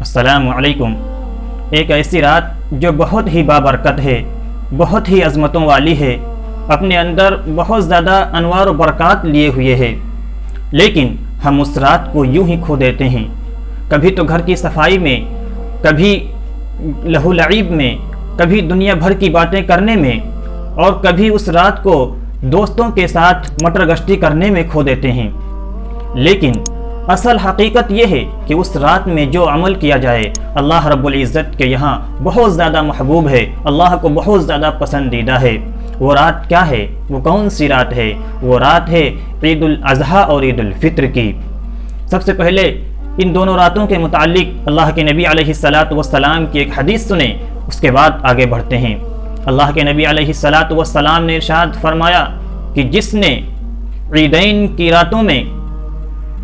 अस्सलामु अलैकुम। एक ऐसी रात जो बहुत ही बाबरकत है, बहुत ही अज़मतों वाली है, अपने अंदर बहुत ज़्यादा अनवार व बरकत लिए हुए है, लेकिन हम उस रात को यूं ही खो देते हैं। कभी तो घर की सफाई में, कभी लहू लईब में, कभी दुनिया भर की बातें करने में, और कभी उस रात को दोस्तों के साथ मटर गश्ती करने में खो देते हैं। लेकिन असल हकीकत यह है कि उस रात में जो अमल किया जाए अल्लाह रब्बुल इज़्ज़त के यहाँ बहुत ज़्यादा महबूब है, अल्लाह को बहुत ज़्यादा पसंदीदा है। वो रात क्या है? वो कौन सी रात है? वो रात है ईद उल अज़हा और ईद उल फित्र की। सबसे पहले इन दोनों रातों के मुताल्लिक अल्लाह के नबी अलैहिस्सलातु वस्सलाम की एक हदीस सुने, उसके बाद आगे बढ़ते हैं। अल्लाह के नबी अलैहिस्सलातु वस्सलाम ने इरशाद फरमाया कि जिसने ईदैन की रातों में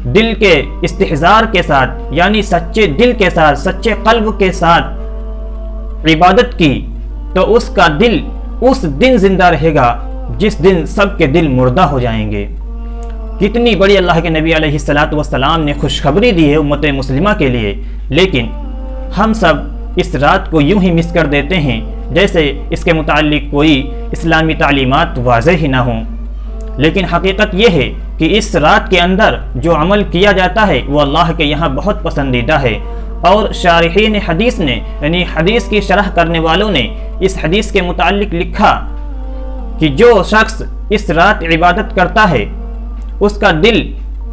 दिल के इस्तिहज़ार के साथ, यानी सच्चे दिल के साथ, सच्चे कल्ब के साथ इबादत की, तो उसका दिल उस दिन जिंदा रहेगा जिस दिन सबके दिल मुर्दा हो जाएंगे। कितनी बड़ी अल्लाह के नबी अलैहिस्सलातु वस्सलाम ने खुशखबरी दी है उम्मत मुस्लिमा के लिए, लेकिन हम सब इस रात को यूं ही मिस कर देते हैं जैसे इसके मुताल्लिक कोई इस्लामी तालीमात वाज़ेह ही ना हों। लेकिन हकीकत यह है कि इस रात के अंदर जो अमल किया जाता है वो अल्लाह के यहाँ बहुत पसंदीदा है। और शारिहीन हदीस ने, यानी हदीस की शरह करने वालों ने इस हदीस के मुताल्लिक लिखा कि जो शख्स इस रात इबादत करता है उसका दिल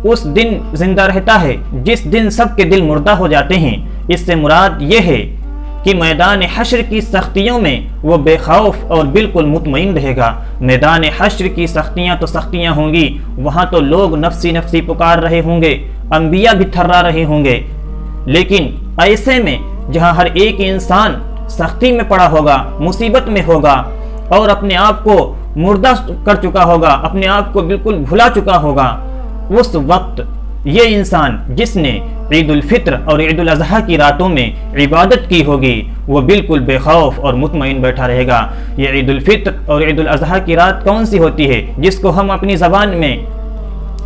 उस दिन जिंदा रहता है जिस दिन सबके दिल मुर्दा हो जाते हैं। इससे मुराद ये है कि मैदान हश्र की सख्तियों में वो बेखौफ और बिल्कुल मुतमईन रहेगा। मैदान हश्र की सख्तियाँ तो सख्तियाँ होंगी, वहाँ तो लोग नफ्सी नफ्सी पुकार रहे होंगे, अंबिया भी थर्रा रहे होंगे, लेकिन ऐसे में जहाँ हर एक इंसान सख्ती में पड़ा होगा, मुसीबत में होगा और अपने आप को मुर्दा कर चुका होगा, अपने आप को बिल्कुल भुला चुका होगा, उस वक्त ये इंसान जिसने ईद उल फित्र और ईद उल अज़हा की रातों में इबादत की होगी वो बिल्कुल बेखौफ और मुतमईन बैठा रहेगा। ये ईद उल फित्र और ईद उल अज़हा की रात कौन सी होती है? जिसको हम अपनी ज़बान में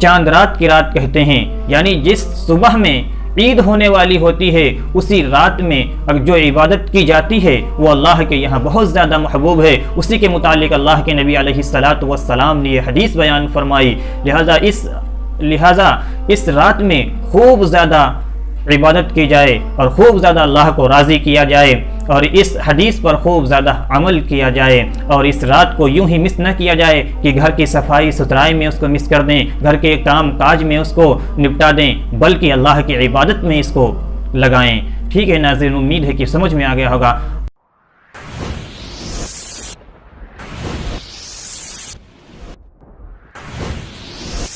चांद रात की रात कहते हैं, यानी जिस सुबह में ईद होने वाली होती है उसी रात में जो इबादत की जाती है वो अल्लाह के यहाँ बहुत ज़्यादा महबूब है। उसी के मुतालिक अल्लाह के नबी अलैहिस्सलातु वस्सलाम ने ये हदीस बयान फरमाई। लिहाजा इस रात में खूब ज़्यादा इबादत की जाए और खूब ज़्यादा अल्लाह को राज़ी किया जाए और इस हदीस पर खूब ज़्यादा अमल किया जाए और इस रात को यूं ही मिस न किया जाए कि घर की सफाई सुथराई में उसको मिस कर दें, घर के काम काज में उसको निपटा दें, बल्कि अल्लाह की इबादत में इसको लगाएं। ठीक है नाज़रीन, उम्मीद है कि समझ में आ गया होगा।